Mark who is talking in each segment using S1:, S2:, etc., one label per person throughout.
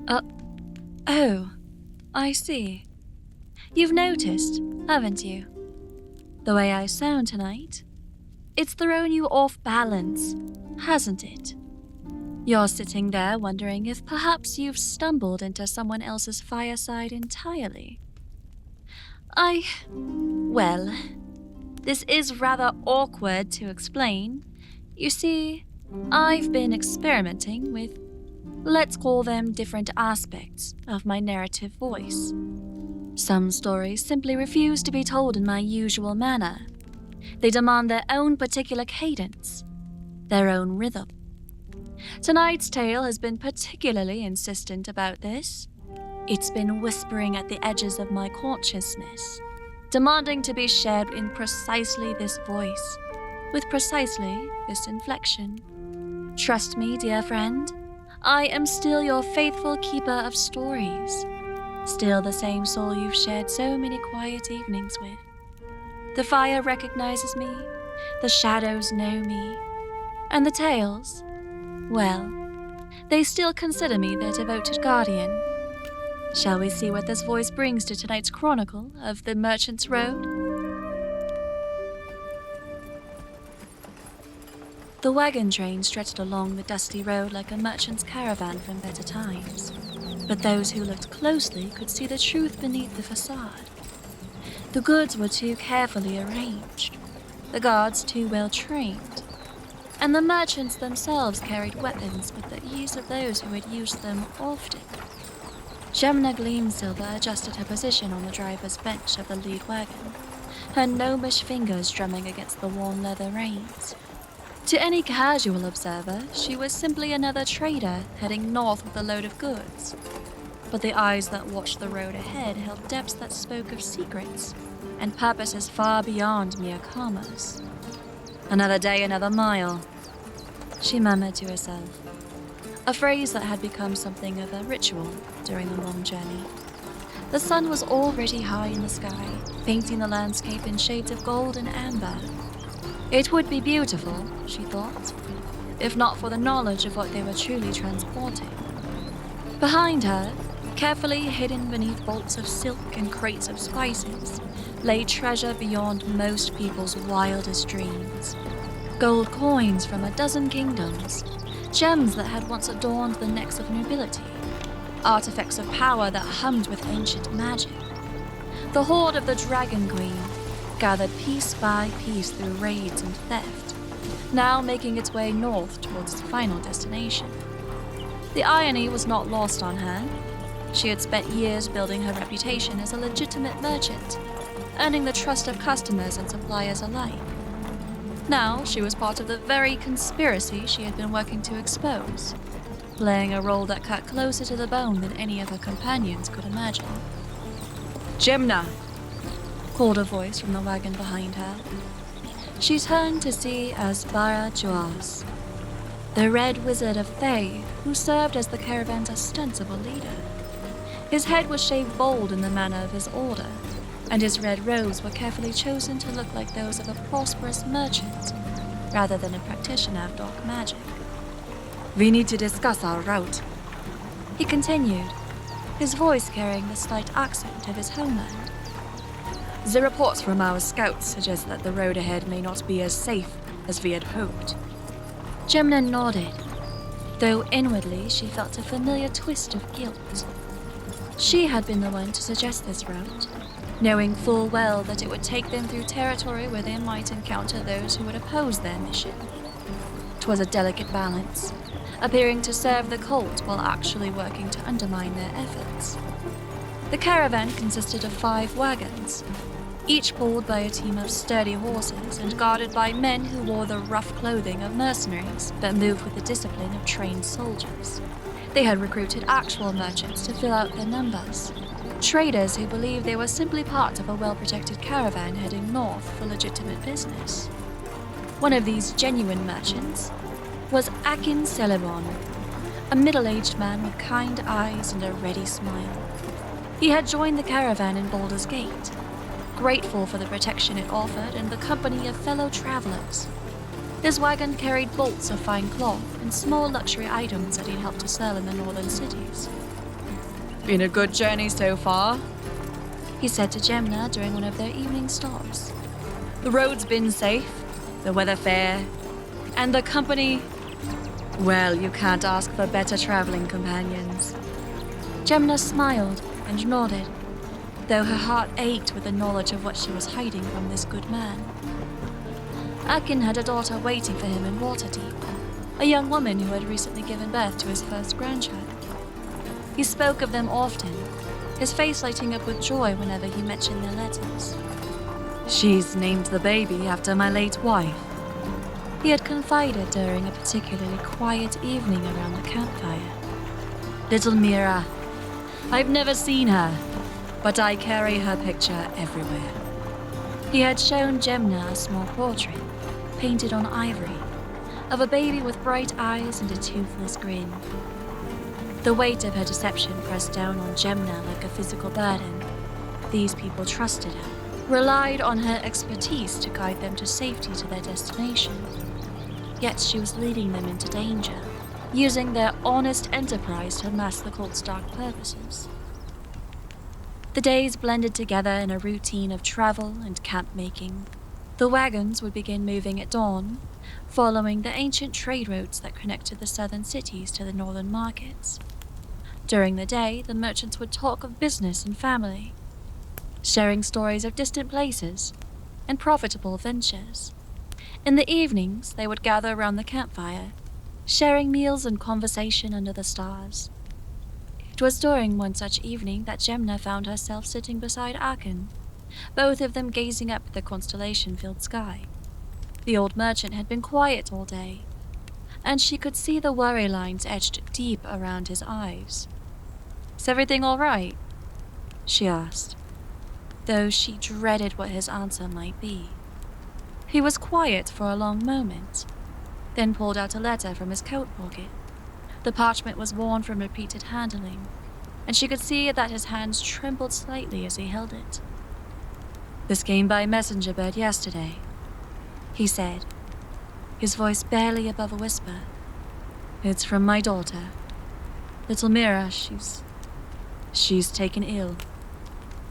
S1: Uh, oh, I see. You've noticed, haven't you? The way I sound tonight? It's thrown you off balance, hasn't it? You're sitting there wondering if perhaps you've stumbled into someone else's fireside entirely. Well, this is rather awkward to explain. You see, I've been experimenting with, let's call them different aspects of my narrative voice. Some stories simply refuse to be told in my usual manner. They demand their own particular cadence, their own rhythm. Tonight's tale has been particularly insistent about this. It's been whispering at the edges of my consciousness, demanding to be shared in precisely this voice, with precisely this inflection. Trust me, dear friend, I am still your faithful keeper of stories, still the same soul you've shared so many quiet evenings with. The fire recognizes me, the shadows know me, and the tales, well, they still consider me their devoted guardian. Shall we see what this voice brings to tonight's chronicle of the Merchant's Road? The wagon train stretched along the dusty road like a merchant's caravan from better times. But those who looked closely could see the truth beneath the facade. The goods were too carefully arranged, the guards too well trained, and the merchants themselves carried weapons with the ease of those who had used them often. Jamna Gleamsilver adjusted her position on the driver's bench of the lead wagon, her gnomish fingers drumming against the worn leather reins. To any casual observer, she was simply another trader heading north with a load of goods. But the eyes that watched the road ahead held depths that spoke of secrets and purposes far beyond mere commerce. Another day, another mile, she murmured to herself, a phrase that had become something of a ritual during the long journey. The sun was already high in the sky, painting the landscape in shades of gold and amber. It would be beautiful, she thought, if not for the knowledge of what they were truly transporting. Behind her, carefully hidden beneath bolts of silk and crates of spices, lay treasure beyond most people's wildest dreams. Gold coins from a dozen kingdoms, gems that had once adorned the necks of nobility, artifacts of power that hummed with ancient magic. The hoard of the Dragon Queen, gathered piece by piece through raids and theft, now making its way north towards its final destination. The irony was not lost on her. She had spent years building her reputation as a legitimate merchant, earning the trust of customers and suppliers alike. Now she was part of the very conspiracy she had been working to expose, playing a role that cut closer to the bone than any of her companions could imagine. "Jamna!" called a voice from the wagon behind her. She turned to see Asbara Juas, the Red Wizard of Thay, who served as the caravan's ostensible leader. His head was shaved bald in the manner of his order, and his red robes were carefully chosen to look like those of a prosperous merchant, rather than a practitioner of dark magic. "We need to discuss our route," he continued, his voice carrying the slight accent of his homeland. "The reports from our scouts suggest that the road ahead may not be as safe as we had hoped." Jamna nodded, though inwardly she felt a familiar twist of guilt. She had been the one to suggest this route, knowing full well that it would take them through territory where they might encounter those who would oppose their mission. 'Twas a delicate balance, appearing to serve the cult while actually working to undermine their efforts. The caravan consisted of 5 wagons, each pulled by a team of sturdy horses and guarded by men who wore the rough clothing of mercenaries but moved with the discipline of trained soldiers. They had recruited actual merchants to fill out their numbers, traders who believed they were simply part of a well-protected caravan heading north for legitimate business. One of these genuine merchants was Akin Celebon, a middle-aged man with kind eyes and a ready smile. He had joined the caravan in Baldur's Gate, grateful for the protection it offered and the company of fellow travelers. His wagon carried bolts of fine cloth and small luxury items that he'd helped to sell in the northern cities. Been a good journey so far, he said to Jamna during one of their evening stops. The road's been safe, the weather fair, and the company... Well, you can't ask for better traveling companions. Jamna smiled and nodded, though her heart ached with the knowledge of what she was hiding from this good man. Akin had a daughter waiting for him in Waterdeep, a young woman who had recently given birth to his first grandchild. He spoke of them often, his face lighting up with joy whenever he mentioned their letters. She's named the baby after my late wife, he had confided during a particularly quiet evening around the campfire. Little Mira. I've never seen her, but I carry her picture everywhere. He had shown Jamna a small portrait, painted on ivory, of a baby with bright eyes and a toothless grin. The weight of her deception pressed down on Jamna like a physical burden. These people trusted her, relied on her expertise to guide them to safety to their destination. Yet she was leading them into danger, using their honest enterprise to mask the cult's dark purposes. The days blended together in a routine of travel and camp-making. The wagons would begin moving at dawn, following the ancient trade routes that connected the southern cities to the northern markets. During the day, the merchants would talk of business and family, sharing stories of distant places and profitable ventures. In the evenings, they would gather around the campfire, sharing meals and conversation under the stars. It was during one such evening that Jamna found herself sitting beside Akin, both of them gazing up at the constellation-filled sky. The old merchant had been quiet all day, and she could see the worry lines etched deep around his eyes. "Is everything all right?" she asked, though she dreaded what his answer might be. He was quiet for a long moment, then pulled out a letter from his coat pocket. The parchment was worn from repeated handling, and she could see that his hands trembled slightly as he held it. "This came by messenger bird yesterday," he said, his voice barely above a whisper. "It's from my daughter. Little Mira, she's taken ill.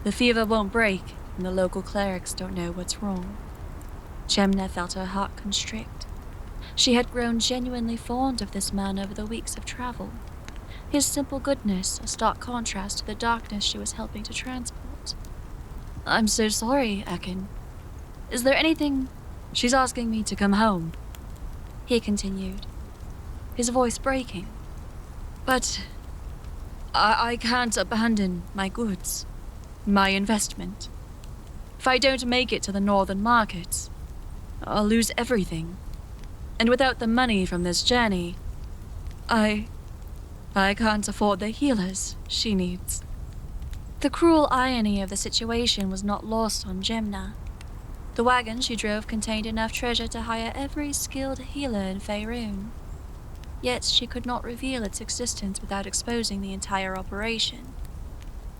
S1: The fever won't break, and the local clerics don't know what's wrong." Jamna felt her heart constrict. She had grown genuinely fond of this man over the weeks of travel, his simple goodness a stark contrast to the darkness she was helping to transport. "I'm so sorry, Akin. Is there anything..." "She's asking me to come home," he continued, his voice breaking. "But I can't abandon my goods, my investment. If I don't make it to the northern markets, I'll lose everything. And without the money from this journey, I can't afford the healers she needs." The cruel irony of the situation was not lost on Jamna. The wagon she drove contained enough treasure to hire every skilled healer in Faerun. Yet she could not reveal its existence without exposing the entire operation.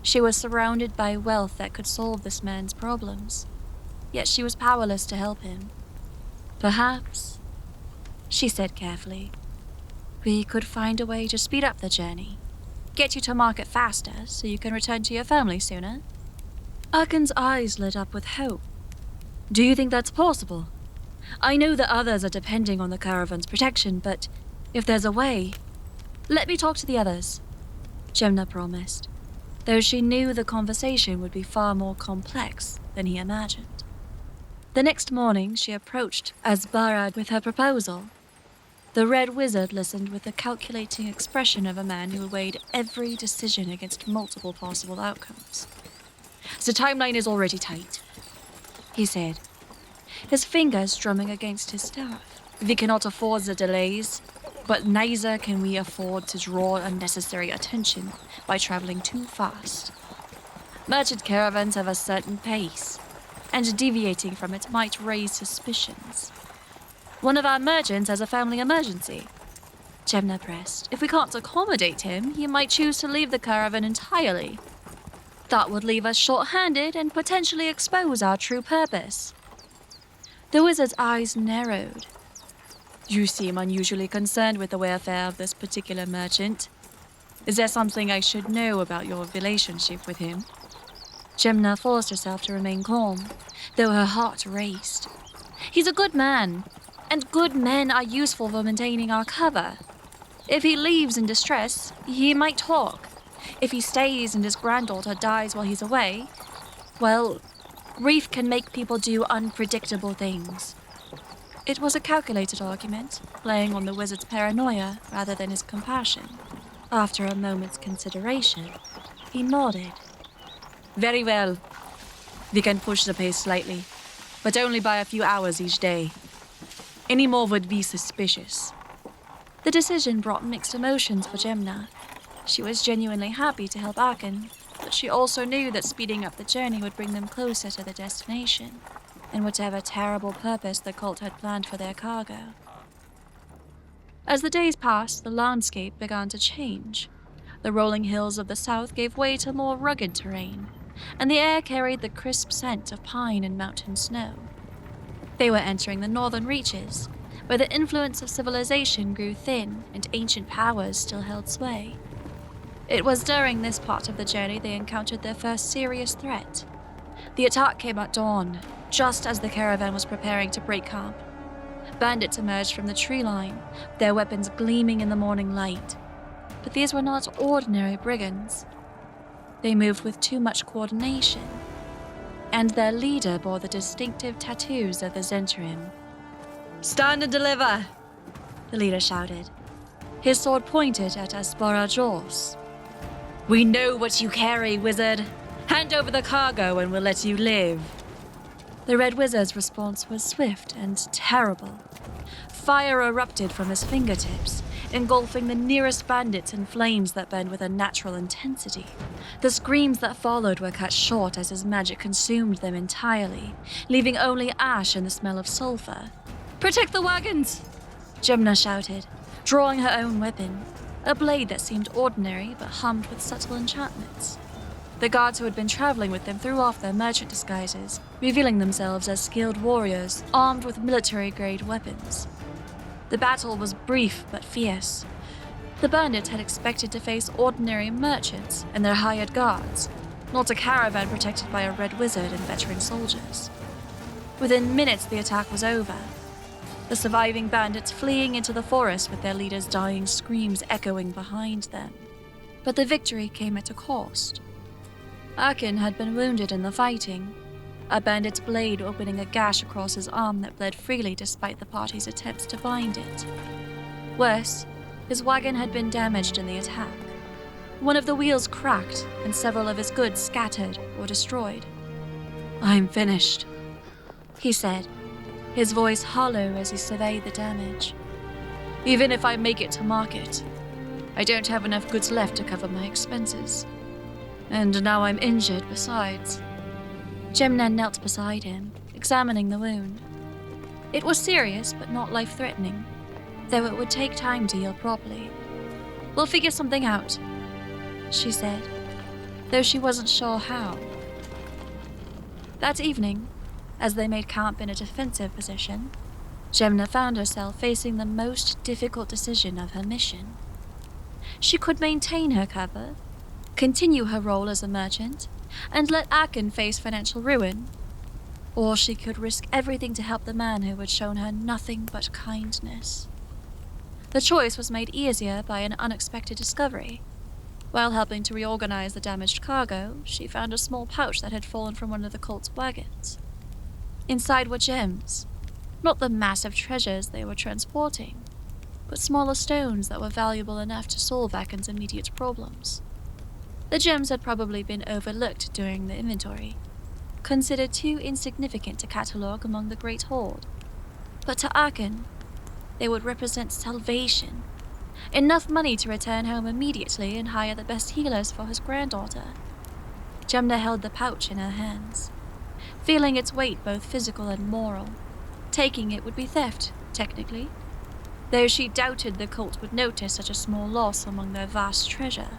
S1: She was surrounded by wealth that could solve this man's problems, yet she was powerless to help him. "Perhaps," she said carefully, "we could find a way to speed up the journey, get you to market faster so you can return to your family sooner." Akin's eyes lit up with hope. "Do you think that's possible? I know that others are depending on the caravan's protection, but if there's a way..." "Let me talk to the others," Jamna promised, though she knew the conversation would be far more complex than he imagined. The next morning, she approached Asbarad with her proposal. The Red Wizard listened with the calculating expression of a man who weighed every decision against multiple possible outcomes. "The timeline is already tight," he said, his fingers drumming against his staff. "We cannot afford the delays, but neither can we afford to draw unnecessary attention by traveling too fast. Merchant caravans have a certain pace, and deviating from it might raise suspicions. One of our merchants has a family emergency," Jamna pressed. "If we can't accommodate him, he might choose to leave the caravan entirely. That would leave us short-handed and potentially expose our true purpose." The wizard's eyes narrowed. "You seem unusually concerned with the welfare of this particular merchant. Is there something I should know about your relationship with him? Jamna forced herself to remain calm, though her heart raced. He's a good man, and good men are useful for maintaining our cover. If he leaves in distress, he might talk. If he stays and his granddaughter dies while he's away, well, grief can make people do unpredictable things. It was a calculated argument, playing on the wizard's paranoia rather than his compassion. After a moment's consideration, he nodded. Very well. We can push the pace slightly, but only by a few hours each day. Any more would be suspicious. The decision brought mixed emotions for Jamna. She was genuinely happy to help Akin, but she also knew that speeding up the journey would bring them closer to the destination, and whatever terrible purpose the cult had planned for their cargo. As the days passed, the landscape began to change. The rolling hills of the south gave way to more rugged terrain, and the air carried the crisp scent of pine and mountain snow. They were entering the northern reaches, where the influence of civilization grew thin and ancient powers still held sway. It was during this part of the journey they encountered their first serious threat. The attack came at dawn, just as the caravan was preparing to break camp. Bandits emerged from the tree line, their weapons gleaming in the morning light. But these were not ordinary brigands. They moved with too much coordination, and their leader bore the distinctive tattoos of the Zhentarim. "Stand and deliver!" the leader shouted. His sword pointed at Asparajos. "We know what you carry, wizard. Hand over the cargo and we'll let you live." The Red Wizard's response was swift and terrible. Fire erupted from his fingertips, engulfing the nearest bandits in flames that burned with unnatural intensity. The screams that followed were cut short as his magic consumed them entirely, leaving only ash and the smell of sulfur. "Protect the wagons!" Jamna shouted, drawing her own weapon, a blade that seemed ordinary but hummed with subtle enchantments. The guards who had been traveling with them threw off their merchant disguises, revealing themselves as skilled warriors armed with military-grade weapons. The battle was brief but fierce. The bandits had expected to face ordinary merchants and their hired guards, not a caravan protected by a Red Wizard and veteran soldiers. Within minutes, the attack was over, the surviving bandits fleeing into the forest with their leaders' dying screams echoing behind them. But the victory came at a cost. Akin had been wounded in the fighting, a bandit's blade opening a gash across his arm that bled freely despite the party's attempts to bind it. Worse, his wagon had been damaged in the attack. One of the wheels cracked and several of his goods scattered or destroyed. "I'm finished," he said, his voice hollow as he surveyed the damage. "Even if I make it to market, I don't have enough goods left to cover my expenses. And now I'm injured besides." Jamna knelt beside him, examining the wound. It was serious but not life-threatening, though it would take time to heal properly. "We'll figure something out," she said, though she wasn't sure how. That evening, as they made camp in a defensive position, Jamna found herself facing the most difficult decision of her mission. She could maintain her cover, continue her role as a merchant, and let Akin face financial ruin, or she could risk everything to help the man who had shown her nothing but kindness. The choice was made easier by an unexpected discovery. While helping to reorganize the damaged cargo, she found a small pouch that had fallen from one of the cult's wagons. Inside were gems, not the massive treasures they were transporting, but smaller stones that were valuable enough to solve Akin's immediate problems. The gems had probably been overlooked during the inventory, considered too insignificant to catalogue among the Great Hoard. But to Akin, they would represent salvation, enough money to return home immediately and hire the best healers for his granddaughter. Jamna held the pouch in her hands, feeling its weight both physical and moral. Taking it would be theft, technically, though she doubted the cult would notice such a small loss among their vast treasure.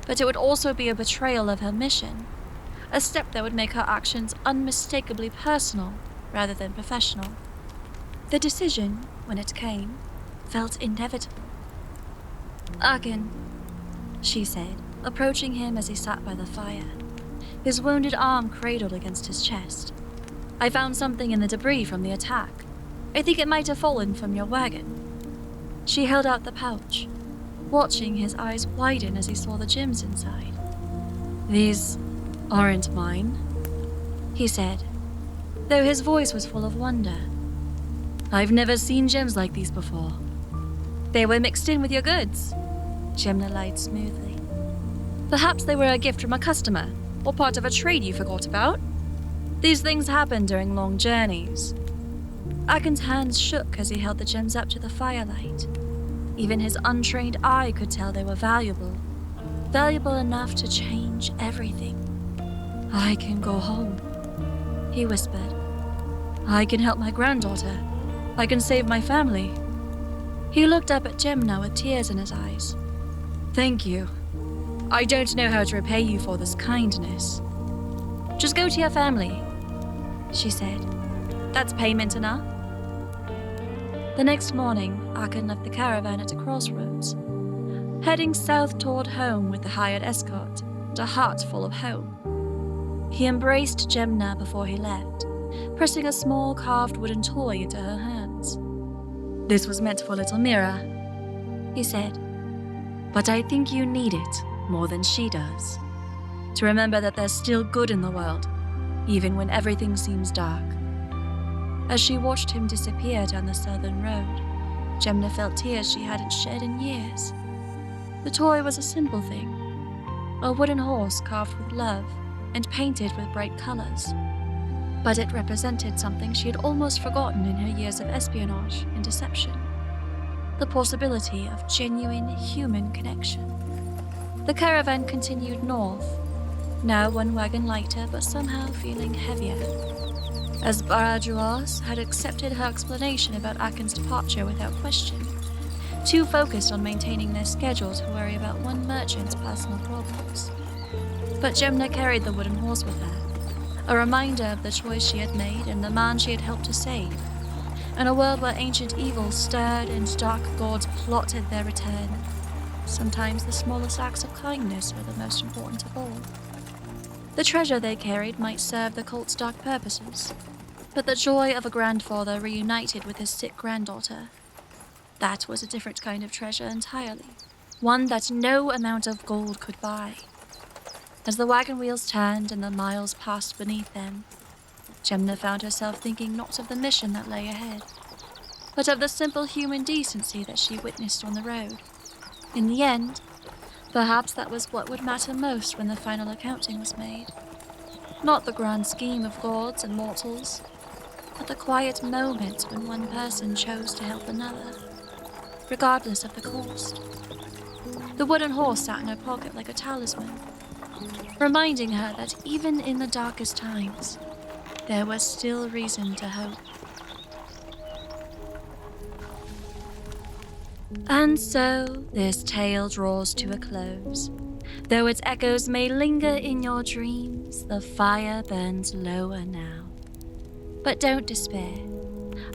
S1: But it would also be a betrayal of her mission, a step that would make her actions unmistakably personal rather than professional. The decision, when it came, felt inevitable. "Akin, she said, approaching him as he sat by the fire, his wounded arm cradled against his chest. I found something in the debris from the attack. I think it might have fallen from your wagon. She held out the pouch, watching his eyes widen as he saw the gems inside. These aren't mine, he said, though his voice was full of wonder. I've never seen gems like these before. They were mixed in with your goods, Jamna lied smoothly. Perhaps they were a gift from a customer, or part of a trade you forgot about. These things happen during long journeys. Akin's hands shook as he held the gems up to the firelight. Even his untrained eye could tell they were valuable. Valuable enough to change everything. I can go home, he whispered. I can help my granddaughter. I can save my family. He looked up at Jamna with tears in his eyes. Thank you. I don't know how to repay you for this kindness. Just go to your family, she said. That's payment enough. The next morning, Akin left the caravan at a crossroads, heading south toward home with the hired escort, and a heart full of hope. He embraced Jamna before he left, pressing a small carved wooden toy into her hands. This was meant for little Mira, he said, but I think you need it more than she does, to remember that there's still good in the world, even when everything seems dark. As she watched him disappear down the southern road, Jamna felt tears she hadn't shed in years. The toy was a simple thing, a wooden horse carved with love and painted with bright colors. But it represented something she had almost forgotten in her years of espionage and deception. The possibility of genuine human connection. The caravan continued north, now one wagon lighter but somehow feeling heavier. As Barajuas had accepted her explanation about Akin's departure without question, too focused on maintaining their schedule to worry about one merchant's personal problems. But Jamna carried the wooden horse with her, a reminder of the choice she had made and the man she had helped to save. In a world where ancient evils stirred and dark gods plotted their return, sometimes the smallest acts of kindness were the most important of all. The treasure they carried might serve the cult's dark purposes, but the joy of a grandfather reunited with his sick granddaughter, that was a different kind of treasure entirely, one that no amount of gold could buy. As the wagon wheels turned and the miles passed beneath them, Jamna found herself thinking not of the mission that lay ahead, but of the simple human decency that she witnessed on the road. In the end, perhaps that was what would matter most when the final accounting was made. Not the grand scheme of gods and mortals, but the quiet moment when one person chose to help another, regardless of the cost. The wooden horse sat in her pocket like a talisman, reminding her that even in the darkest times, there was still reason to hope. And so, this tale draws to a close. Though its echoes may linger in your dreams, the fire burns lower now. But don't despair.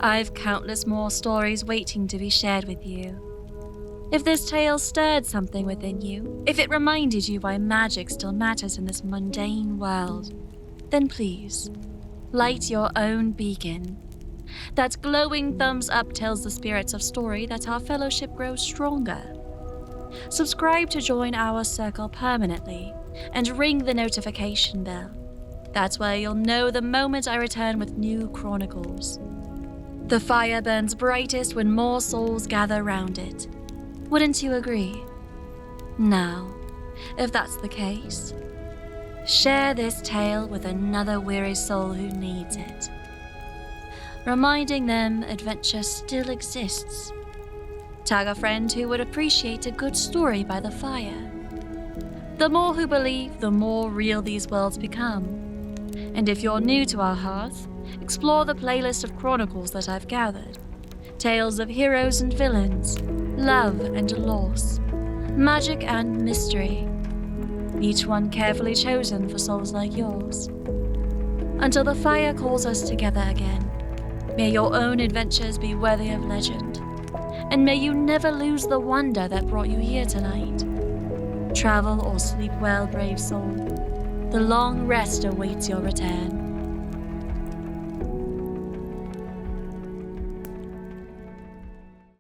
S1: I've countless more stories waiting to be shared with you. If this tale stirred something within you, if it reminded you why magic still matters in this mundane world, then please, light your own beacon. That glowing thumbs up tells the spirits of story that our fellowship grows stronger. Subscribe to join our circle permanently and ring the notification bell. That's where you'll know the moment I return with new chronicles. The fire burns brightest when more souls gather round it. Wouldn't you agree? Now, if that's the case, share this tale with another weary soul who needs it, reminding them adventure still exists. Tag a friend who would appreciate a good story by the fire. The more who believe, the more real these worlds become. And if you're new to our hearth, explore the playlist of chronicles that I've gathered. Tales of heroes and villains, love and loss, magic and mystery. Each one carefully chosen for souls like yours. Until the fire calls us together again, may your own adventures be worthy of legend, and may you never lose the wonder that brought you here tonight. Travel or sleep well, brave soul. The long rest awaits your return.